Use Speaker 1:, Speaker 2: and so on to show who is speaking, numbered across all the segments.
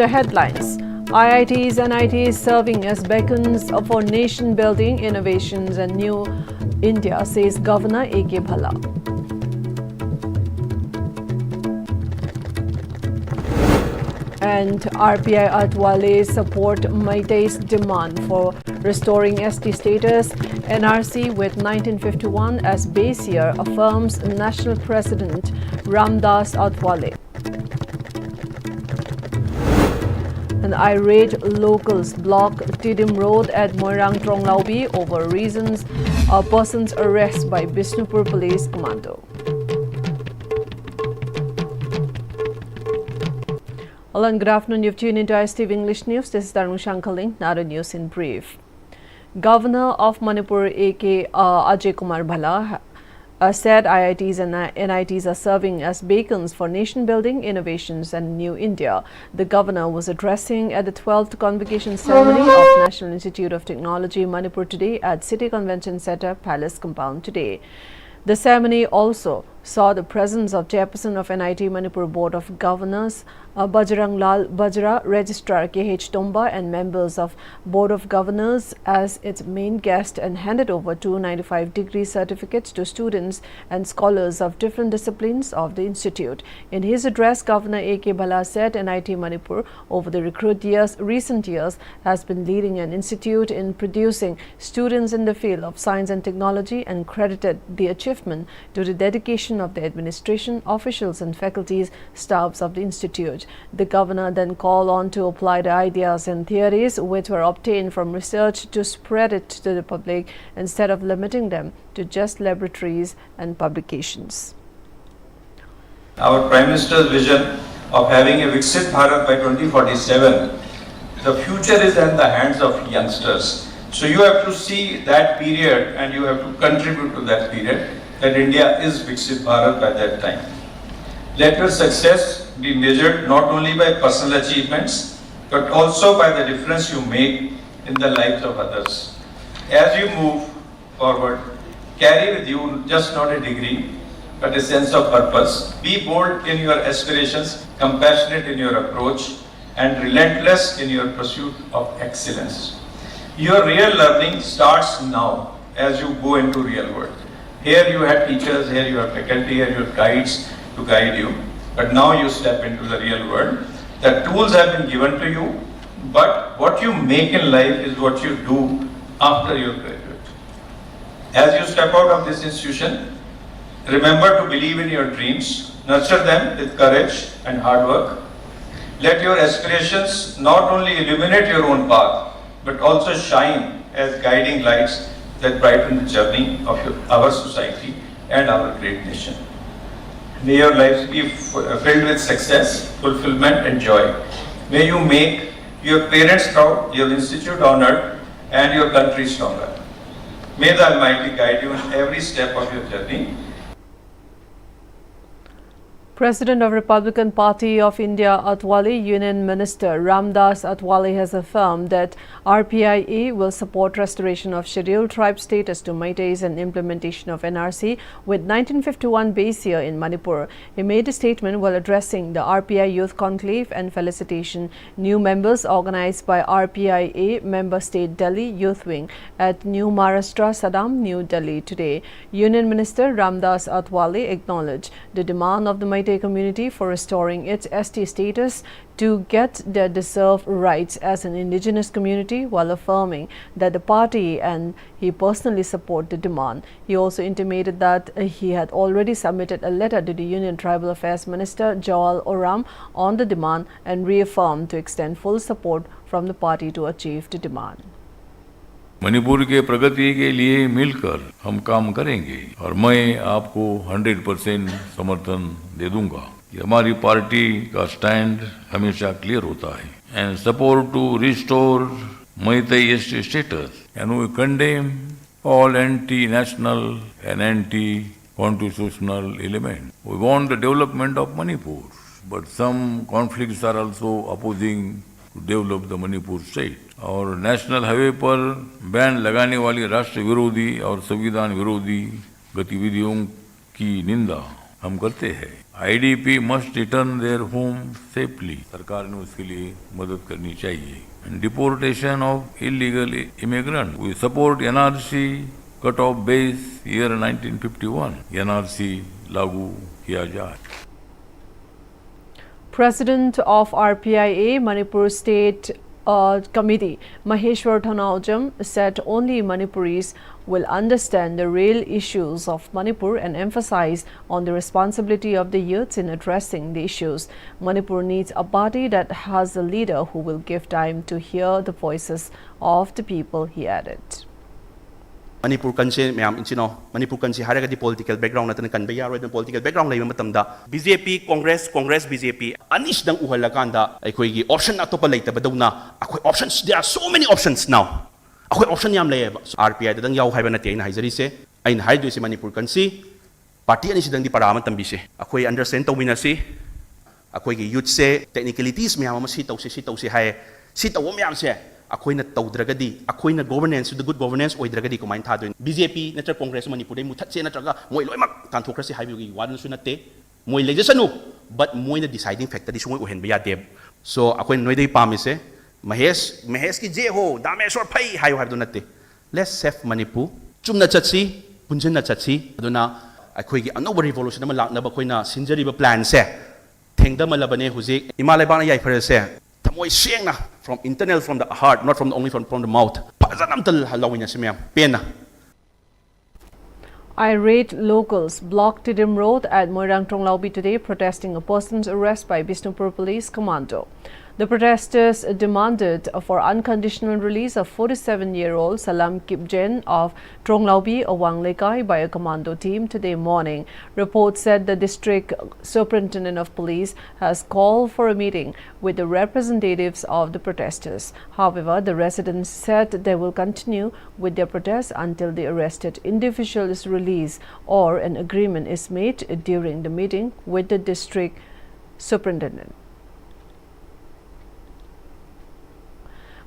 Speaker 1: the headlines. IITs and ITs serving as beacons for nation-building innovations and new India, says Governor A.K. Bhalla. And RPI Atwale support Maitei's demand for restoring ST status. NRC with 1951 as base year, affirms National President Ramdas Atwale. And irate locals block Tidim Road at Moirang Tronglaubi over reasons a person's arrest by Bishnupur Police Commando. Hello and good afternoon. You've tuned into Pm-Istv English News. This is Tarun Shankaling. Now the news in brief. Governor of Manipur A.K. Ajay Kumar Bhalla said IITs and NITs are serving as beacons for nation-building innovations and new India. The governor was addressing at the 12th convocation ceremony of National Institute of Technology, Manipur today at City Convention Centre, Palace Compound today. The ceremony also saw the presence of Chairperson of NIT Manipur Board of Governors, Bajrang Lal Bajra, Registrar K.H. Tomba and members of Board of Governors as its main guest, and handed over 295 degree certificates to students and scholars of different disciplines of the institute. In his address, Governor A.K. Bhalla said NIT Manipur over the recent years has been leading an institute in producing students in the field of science and technology, and credited the achievement to the dedication of the administration, officials and faculties, staffs of the institute. The governor then called on to apply the ideas and theories which were obtained from research to spread it to the public instead of limiting them to just laboratories and publications.
Speaker 2: Our Prime Minister's vision of having a Viksit Bharat by 2047, the future is in the hands of youngsters. So you have to see that period and you have to contribute to that period, that India is Viksit Bharat by that time. Let your success be measured not only by personal achievements, but also by the difference you make in the lives of others. As you move forward, carry with you just not a degree, but a sense of purpose. Be bold in your aspirations, compassionate in your approach, and relentless in your pursuit of excellence. Your real learning starts now as you go into real world. Here you have teachers, here you have faculty, here you have guides to guide you. But now you step into the real world. The tools have been given to you, but what you make in life is what you do after you graduate. As you step out of this institution, remember to believe in your dreams, nurture them with courage and hard work. Let your aspirations not only illuminate your own path, but also shine as guiding lights that brighten the journey of our society and our great nation. May your lives be filled with success, fulfillment and joy. May you make your parents proud, your institute honored and your country stronger. May the Almighty guide you in every step of your journey.
Speaker 1: President of Republican Party of India Atwale, Union Minister Ramdas Atwale has affirmed that RPIA will support restoration of scheduled tribe status to Meiteis and implementation of NRC with 1951 base year in Manipur. He made a statement while addressing the RPI Youth Conclave and felicitation new members organized by RPIA Member State Delhi Youth Wing at New Maharashtra Sadam, New Delhi today. Union Minister Ramdas Atwale acknowledged the demand of the Meitei community for restoring its ST status to get their deserved rights as an indigenous community, while affirming that the party and he personally support the demand. He also intimated that he had already submitted a letter to the Union Tribal Affairs Minister Joel Oram on the demand, and reaffirmed to extend full support from the party to achieve the demand.
Speaker 3: Manipur के प्रगति के लिए मिलकर हम काम करेंगे और मैं आपको 100% समर्थन दे दूंगा। ये हमारी पार्टी का स्टैंड हमेशा क्लियर होता है and support to restore Meitei ST status and we condemn all anti national and anti constitutional element. We want the development of Manipur, but some conflicts are also opposing to develop the Manipur state. और national highway पर ban लगाने वाली राष्ट्र विरोधी और संविधान विरोधी गतिविधियों की निंदा हम करते हैं। IDP must return their home safely, सरकार ने उसके लिए मदद करनी चाहिए। Deportation of illegal immigrant, we support NRC cut off base year 1951, NRC लागू किया जाए।
Speaker 1: President of RPIA Manipur State Committee Maheshwar Thanaujam said only Manipuris will understand the real issues of Manipur and emphasize on the responsibility of the youths in addressing the issues. Manipur needs a party that has a leader who will give time to hear the voices of the people, he added.
Speaker 4: Manipur kanse mayam inchino Manipur kanse haragadi political background natana kan baya ro political background laiba matamda BJP Congress BJP anish dang uhalakanda aikoi gi option atopa leitaba dawna akoi options, there are so many options now, akoi option yam layeba RPI dang yaw haiba na tein haijari se ain haidu se Manipur kanse party anish dang di parama tambi se akoi understand tawina se akoi gi youth se technicalities mayam ma si tawse hai si taw mayam se akoina tawdragadi akoina governance the good governance oidragadi kumain thadoin BJP natra Congress Manipur dai muthatse natraga moi loimak kanthokrasi haibi wan su natte moi legisanu but moi na deciding factor di sungoi ohen baya deb so akoin noi dai pamise Mahesh ki je ho dameshwar phai hayo habdu natte let's save Manipur chumna chatsi punjin na chatsi aduna akoi gi another revolution ma lakna ba koina sinjari ba plan se thengda malabane huji imalai bana yai phare se moi siang na from internal, from the heart, not from only from the mouth.
Speaker 1: Irate locals blocked Tidim Road at Moirang Tronglaubi today, protesting a person's arrest by Bishnupur Police Commando. The protesters demanded for unconditional release of 47-year-old Salam Kipjen of Tronglaubi, Awanglekai, by a commando team today morning. Reports said the district superintendent of police has called for a meeting with the representatives of the protesters. However, the residents said they will continue with their protest until the arrested individual is released or an agreement is made during the meeting with the district superintendent.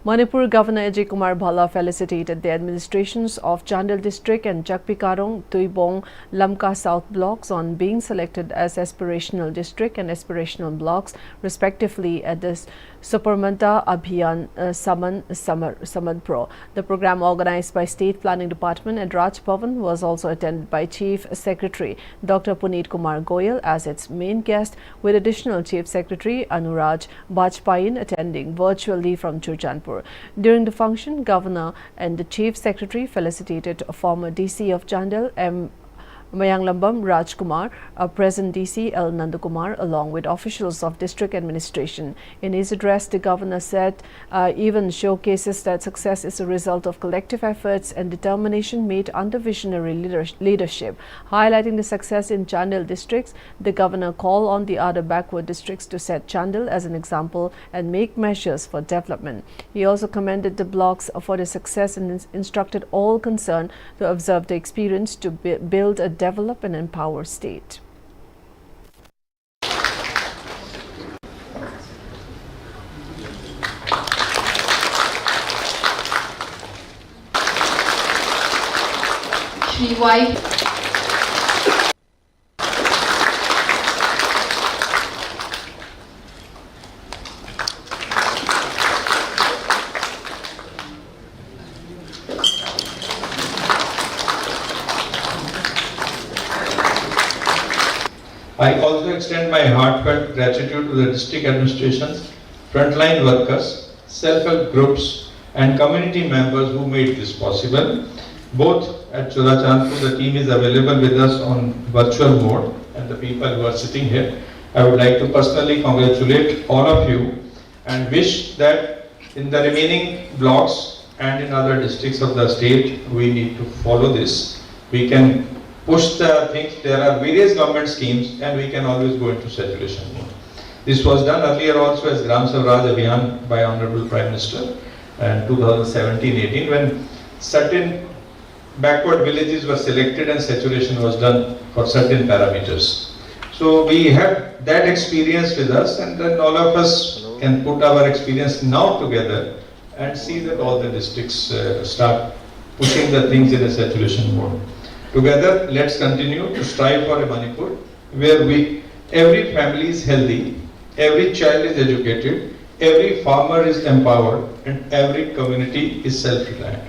Speaker 1: Manipur Governor Ajay Kumar Bhalla felicitated the administrations of Chandel District and Jakpikarong, Tuibong, Lamka South blocks on being selected as aspirational district and aspirational blocks, respectively, at the Supermanta Abhiyan Samad Pro. The program, organized by State Planning Department at Raj Bhavan, was also attended by Chief Secretary Dr. Puneet Kumar Goyal as its main guest, with additional Chief Secretary Anuraj Bajpayin attending virtually from Churchandpur. During the function, Governor and the Chief Secretary felicitated former DC of Chandel, M. Mayanglambam Rajkumar, present DC L. Nandakumar, along with officials of district administration. In his address, the governor said even showcases that success is a result of collective efforts and determination made under visionary leadership. Highlighting the success in Chandel districts, the governor called on the other backward districts to set Chandel as an example and make measures for development. He also commended the blocks for their success and instructed all concerned to observe the experience to build a develop and empower state.
Speaker 5: Shri Y.
Speaker 2: I also extend my heartfelt gratitude to the district administrations, frontline workers, self-help groups and community members who made this possible. Both at Churachandpur, the team is available with us on virtual mode, and the people who are sitting here. I would like to personally congratulate all of you and wish that in the remaining blocks and in other districts of the state, we need to follow this. We can push the things. There are various government schemes and we can always go into saturation mode. This was done earlier also as Gram Swaraj Abhiyan by Honorable Prime Minister in 2017-18, when certain backward villages were selected and saturation was done for certain parameters. So we have that experience with us, and then all of us can put our experience now together and see that all the districts start pushing the things in a saturation mode. Together, let's continue to strive for a Manipur where every family is healthy, every child is educated, every farmer is empowered, and every community is self-reliant.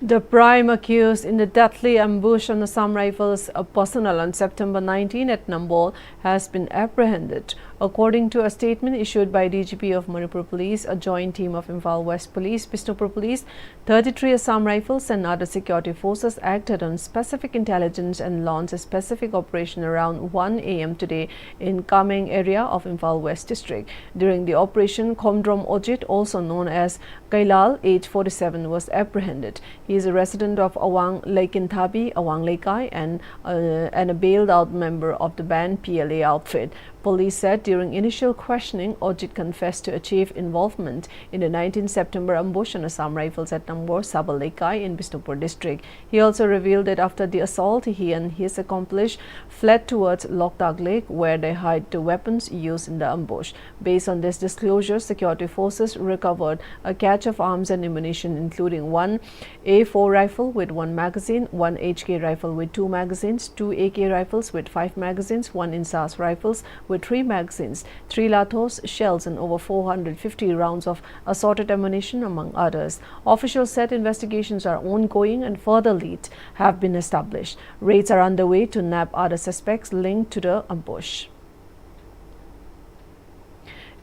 Speaker 1: The prime accused in the deadly ambush on Assam Rifles personnel on September 19 at Nambol has been apprehended. According to a statement issued by DGP of Manipur Police, a joint team of Imphal West Police, Bishnupur Police, 33 Assam Rifles and other security forces acted on specific intelligence and launched a specific operation around 1 a.m. today in Kameng area of Imphal West District. During the operation, Komdrom Ojit, also known as Kailal, age 47, was apprehended. He is a resident of Awang Laikinthabi, Awang Laikai, and a bailed-out member of the banned PLA outfit. Police said during initial questioning, Ojit confessed to achieve involvement in the 19 September ambush on Assam Rifles at Nambor, Sabal Laikai in Bishnupur district. He also revealed that after the assault, he and his accomplice fled towards Loktak Lake, where they hid the weapons used in the ambush. Based on this disclosure, security forces recovered a cache of arms and ammunition, including one A4 rifle with 1 magazine, 1 HK rifle with 2 magazines, 2 AK rifles with 5 magazines, 1 Insas rifles with 3 magazines, 3 lathos, shells, and over 450 rounds of assorted ammunition, among others. Officials said investigations are ongoing and further leads have been established. Raids are underway to nab other suspects linked to the ambush.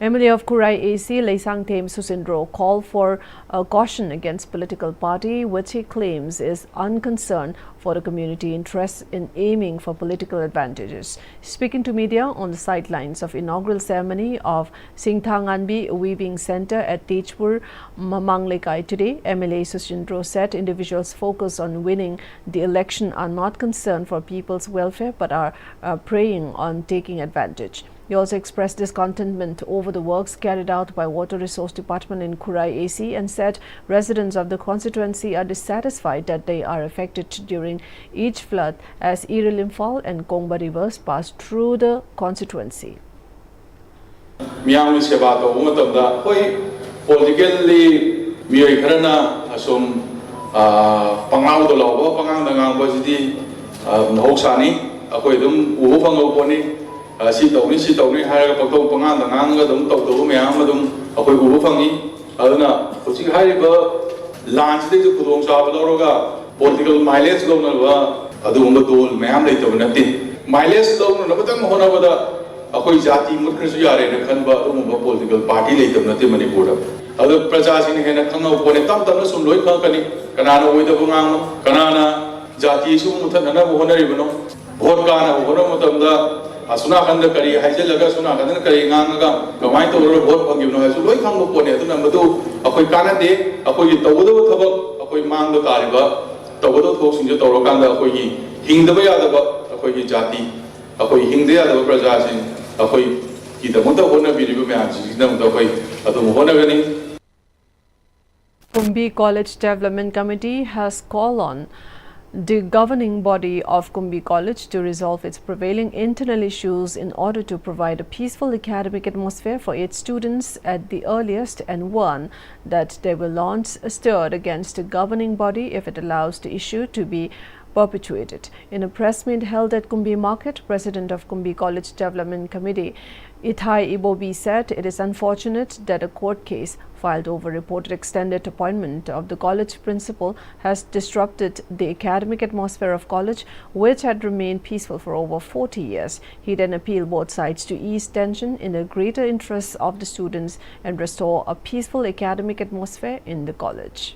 Speaker 1: MLA of Kurai AC, Leisang Them Susindro, called for a caution against political party, which he claims is unconcerned for the community interests in aiming for political advantages. Speaking to media on the sidelines of inaugural ceremony of Singthang Anbi Weaving Center at Tejpur, Mamanglekai today, MLA Susindro said individuals focused on winning the election are not concerned for people's welfare but are preying on taking advantage. He also expressed discontentment over the works carried out by Water Resource Department in Kurai AC and said residents of the constituency are dissatisfied that they are affected during each flood as Irilimphal and Kongba rivers pass through the constituency.
Speaker 5: Politically, asum pangau do lobo pangang dangang bajidi hoksani akoi dum uhupang oponi si tawni haraga pagtong pangang dangang ga dum tawdo mayam dum akoi uhupangi aduna hojik hariba launch de khudong sa baloroga political mileage lo na wa adum dol mayam le tawna mileage lo na batang hona bada akoi jati mutkhrisu yare na khanba adum political party le tawna te manipur adu prajasini hena khangau pone tam tam sum loi khangkani kanana oida bungang kanana jati su muthan na honari bano vote kana hona mutamda asuna khanda kari haije laga suna khanda kari nganga gamai to ro vote phangi no hasu loi khangbo pone adu namadu akoi kana de akoi tawdo thabak akoi mang do tariba tawdo thok sing jo tawro kanda akoi gi hingdaba ya daba akoi gi jati akoi hingde ya daba prajasin akoi ki da mota hona biribu me aji na mota akoi adu hona gani.
Speaker 1: Kumbi College Development Committee has called on the governing body of Kumbi College to resolve its prevailing internal issues in order to provide a peaceful academic atmosphere for its students at the earliest, and warn that they will launch a stir against the governing body if it allows the issue to be perpetuated. In a press meet held at Kumbi Market, President of Kumbi College Development Committee Ithai Ibobi said it is unfortunate that a court case filed over reported extended appointment of the college principal has disrupted the academic atmosphere of college, which had remained peaceful for over 40 years. He then appealed both sides to ease tension in the greater interests of the students and restore a peaceful academic atmosphere in the college.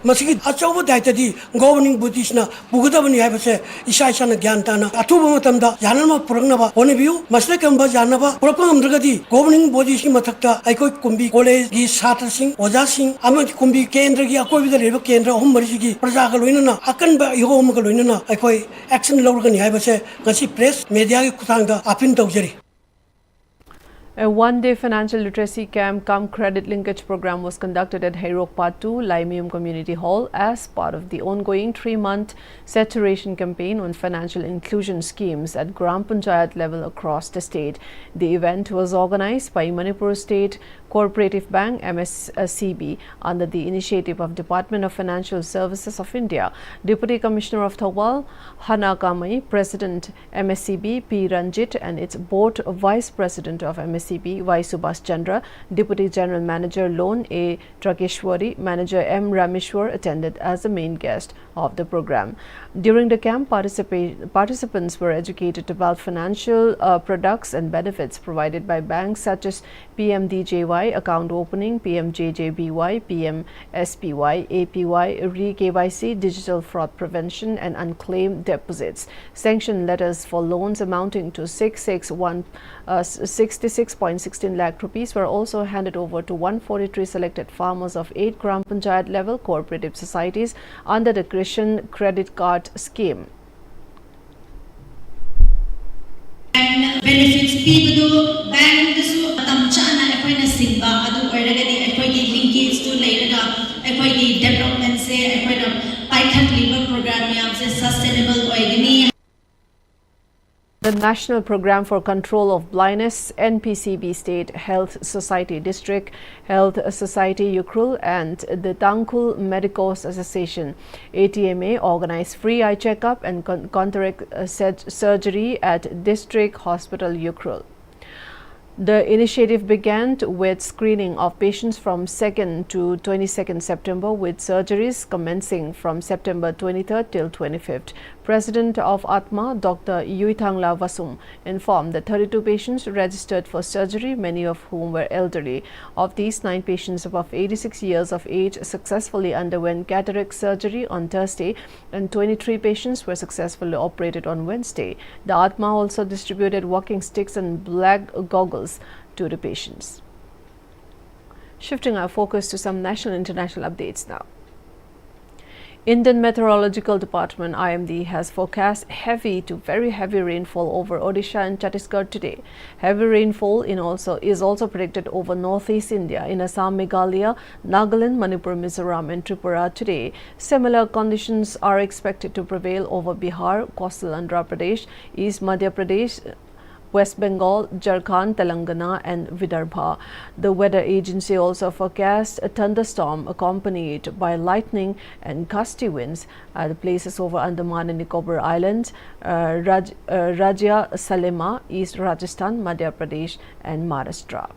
Speaker 6: Masigi achobo daitadi governing bodies na pugadabani haibase isa isa na gyan tana atuba matamda yanama purangnaba one view masle kamba janaba purapang amdragadi governing bodies ki mathakta aikoi kumbi college gi chhatra sing oja sing ama kumbi kendra gi akoi bida leba kendra hum mari gi praja ga loina na akan ba iho ma ga loina na aikoi action lawrgani haibase ngasi press media gi kuthang da apin tawjari.
Speaker 1: A one-day financial literacy camp cum credit linkage program was conducted at Hairok Part 2, Laimium Community Hall as part of the ongoing 3-month saturation campaign on financial inclusion schemes at Gram Panchayat level across the state. The event was organized by Manipur State Cooperative Bank (MSCB) under the initiative of Department of Financial Services of India. Deputy Commissioner of Thawal, Hana Kamai, President MSCB P. Ranjit, and its Board Vice President of MSCB Y. Subhas Chandra, Deputy General Manager Loan A. Trakeshwari, Manager M. Rameshwar attended as the main guest of the program. During the camp, participants were educated about financial products and benefits provided by banks such as PMDJY, account opening, PMJJBY, Pm-Istv, APY, Re-KYC, digital fraud prevention and unclaimed deposits. Sanction letters for loans amounting to 66.16 lakh rupees were also handed over to 143 selected farmers of 8 Gram Panchayat level cooperative societies under the Krishan Credit Card Scheme.
Speaker 7: Benefits people bank dasu atam chana akoina singba adu oiragadi akoigi linkage to leiraga akoigi development se akoina python liver program yam se sustainable oigini.
Speaker 1: The National Program for Control of Blindness, NPCB State Health Society District Health Society Ukrul and the Tangkul Medicos Association ATMA organized free eye checkup and cataract surgery at District Hospital Ukrul. The initiative began with screening of patients from 2nd to 22nd September with surgeries commencing from September 23rd till 25th. President of Atma, Dr. Yuithangla Vasum, informed that 32 patients registered for surgery, many of whom were elderly. Of these, 9 patients above 86 years of age successfully underwent cataract surgery on Thursday and 23 patients were successfully operated on Wednesday. The Atma also distributed walking sticks and black goggles to the patients. Shifting our focus to some national and international updates now. Indian Meteorological Department IMD has forecast heavy to very heavy rainfall over Odisha and Chhattisgarh today. Heavy rainfall is also predicted over northeast India in Assam, Meghalaya, Nagaland, Manipur, Mizoram and Tripura today. Similar conditions are expected to prevail over Bihar, coastal Andhra Pradesh, East Madhya Pradesh, West Bengal, Jharkhand, Telangana and Vidarbha. The weather agency also forecast a thunderstorm accompanied by lightning and gusty winds at the places over Andaman and Nicobar Islands, Rajya Salema, East Rajasthan, Madhya Pradesh and Maharashtra.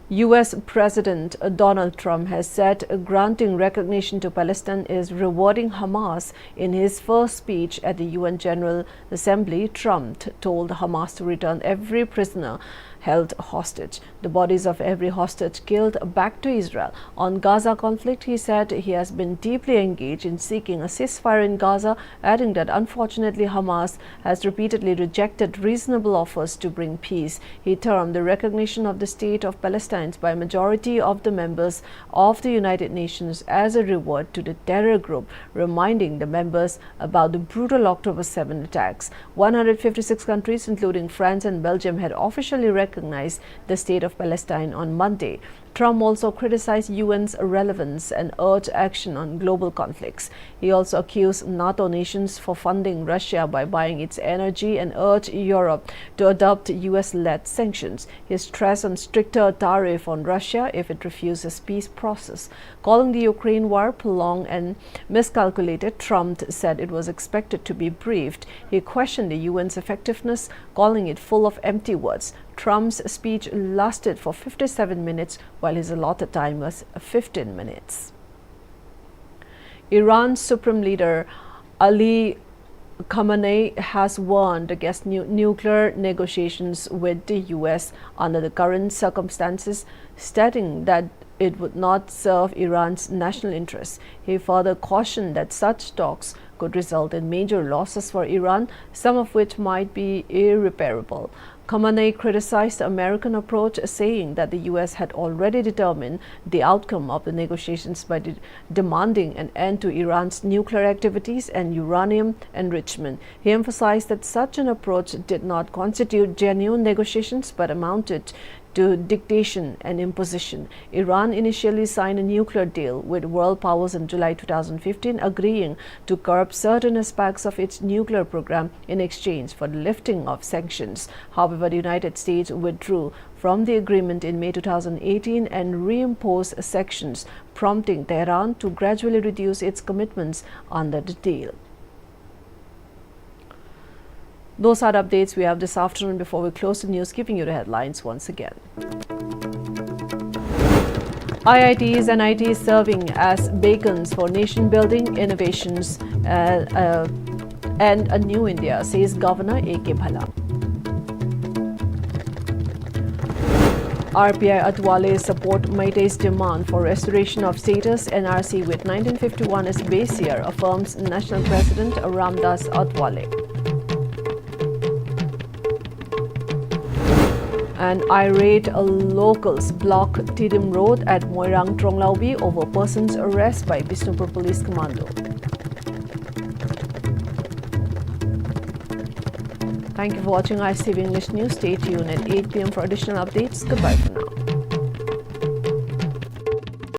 Speaker 1: U.S. President Donald Trump has said granting recognition to Palestine is rewarding Hamas. In his first speech at the UN General Assembly, Trump told Hamas to return every prisoner held hostage, the bodies of every hostage killed, back to Israel. On Gaza conflict, he said he has been deeply engaged in seeking a ceasefire in Gaza, adding that unfortunately Hamas has repeatedly rejected reasonable offers to bring peace. He termed the recognition of the state of Palestine by a majority of the members of the United Nations as a reward to the terror group, reminding the members about the brutal October 7 attacks. 156 countries, including France and Belgium, had officially recognized the state of Palestine on Monday. Trump also criticized UN's relevance and urged action on global conflicts. He also accused NATO nations for funding Russia by buying its energy and urged Europe to adopt US-led sanctions. He stressed on stricter tariff on Russia if it refuses peace process. Calling the Ukraine war prolonged and miscalculated, Trump said it was expected to be briefed. He questioned the UN's effectiveness, calling it full of empty words. Trump's speech lasted for 57 minutes, while his allotted time was 15 minutes. Iran's supreme leader Ali Khamenei has warned against nuclear negotiations with the US under the current circumstances, stating that it would not serve Iran's national interests. He further cautioned that such talks could result in major losses for Iran, some of which might be irreparable. Khamenei criticized the American approach, saying that the U.S. had already determined the outcome of the negotiations by demanding an end to Iran's nuclear activities and uranium enrichment. He emphasized that such an approach did not constitute genuine negotiations but amounted to dictation and imposition. Iran initially signed a nuclear deal with world powers in July 2015, agreeing to curb certain aspects of its nuclear program in exchange for the lifting of sanctions. However, the United States withdrew from the agreement in May 2018 and reimposed sanctions, prompting Tehran to gradually reduce its commitments under the deal. Those are the updates we have this afternoon. Before we close the news, giving you the headlines once again. IITs and ITs serving as beacons for nation-building innovations and a new India, says Governor A.K. Bhala. RPI Atwale support Meitei's demand for restoration of status NRC with 1951 as base year, affirms National President Ramdas Atwale. And irate locals block Tidim Road at Moirang Tronglaubi over person's arrest by Bishnupur Police Commando. Thank you for watching ISTV English News. Stay tuned at 8 p.m. for additional updates. Goodbye for now.